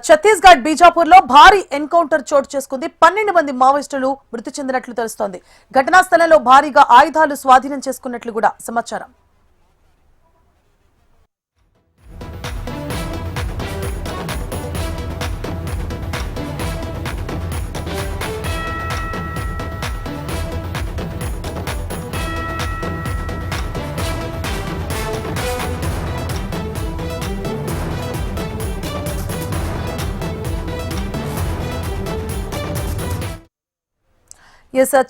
ఛత్తీస్గఢ్ బీజాపూర్ లో భారీ ఎన్కౌంటర్ చోటు చేసుకుంది. 12 మంది మావోయిస్టులు మృతి చెందినట్లు తెలుస్తోంది. ఘటనా స్థలంలో భారీగా ఆయుధాలు స్వాధీనం చేసుకున్నట్లు కూడా సమాచారం.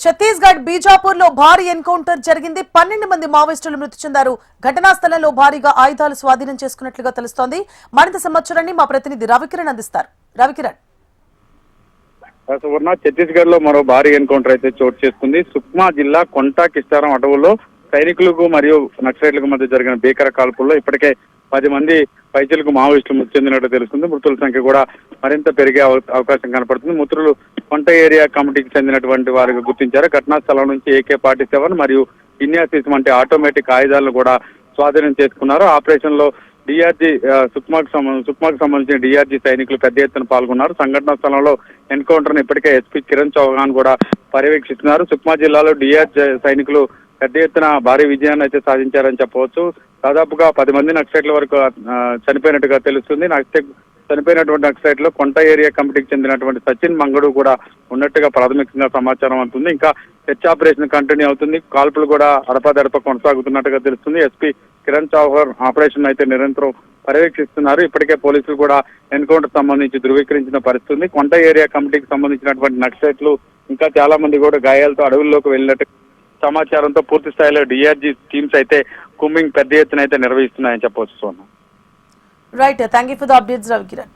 ఛత్తీస్గఢ్ బీజాపూర్ లో భారీ ఎన్కౌంటర్ జరిగింది. 12 మంది మావోయిస్టులు మృతి చెందారు. ఘటనా స్థలంలో భారీగా ఆయుధాలు స్వాధీనం చేసుకున్నట్లుగా తెలుస్తోంది. మరింత సమాచారాన్ని మా ప్రతినిధి రవికిరణ్ అందిస్తారు. రవికిరణ్, ఛత్తీస్గఢ్ లో మరో భారీ ఎన్కౌంటర్ అయితే చోటు చేసుకుంది. సుక్మా జిల్లా కొంటా కిస్తారం అటవుల్లో సైనికులకు మరియు నక్సలైట్లకు మధ్య జరిగిన భీకర కాల్పుల్లో ఇప్పటికే 10 మంది పైచలకు మావోయిస్టులు మృతి చెందినట్టు తెలుస్తుంది. మృతుల సంఖ్య కూడా మరింత పెరిగే అవకాశం కనపడుతుంది. మృతులు కొంట ఏరియా కమిటీకి చెందినటువంటి వారికి గుర్తించారు. ఘటనా స్థలం నుంచి AK-47 మరియు ఇన్యాసిస్ వంటి ఆటోమేటిక్ ఆయుధాలను కూడా స్వాధీనం చేసుకున్నారు. ఆపరేషన్ లో డిఆర్జీ సుక్మాకు సంబంధించిన డిఆర్జీ సైనికులు పెద్ద ఎత్తున పాల్గొన్నారు. సంఘటనా స్థలంలో ఎన్కౌంటర్ ను ఇప్పటికే SP కిరణ్ చౌహాన్ కూడా పర్యవేక్షిస్తున్నారు. సుక్మా జిల్లాలో డిఆర్జీ సైనికులు పెద్ద ఎత్తున భారీ విజయాన్ని అయితే సాధించారని చెప్పవచ్చు. దాదాపుగా 10 మంది నక్సలైట్ల వరకు చనిపోయినట్టుగా తెలుస్తుంది. చనిపోయినటువంటి నక్సలైట్ లో కొంట ఏరియా కమిటీకి చెందినటువంటి సచిన్ మంగడు కూడా ఉన్నట్టుగా ప్రాథమికంగా సమాచారం అవుతుంది. ఇంకా సెర్చ్ ఆపరేషన్ కంటిన్యూ అవుతుంది. కాల్పులు కూడా అడపాదడప కొనసాగుతున్నట్టుగా తెలుస్తుంది. SP కిరణ్ చౌహాన్ ఆపరేషన్ అయితే నిరంతరం పర్యవేక్షిస్తున్నారు. ఇప్పటికే పోలీసులు కూడా ఎన్కౌంటర్ సంబంధించి ధృవీకరించిన పరిస్థితుంది. కొంట ఏరియా కమిటీకి సంబంధించినటువంటి నక్సలైట్లు ఇంకా చాలా మంది కూడా గాయాలతో అడవుల్లోకి వెళ్ళినట్టు సమాచారంతో పూర్తి స్థాయిలో డిఆర్జీ టీమ్స్ అయితే కూంబింగ్ పెద్ద ఎత్తున అయితే నిర్వహిస్తున్నాయని చెప్పవచ్చు. Right, thank you for the updates Ravikiran.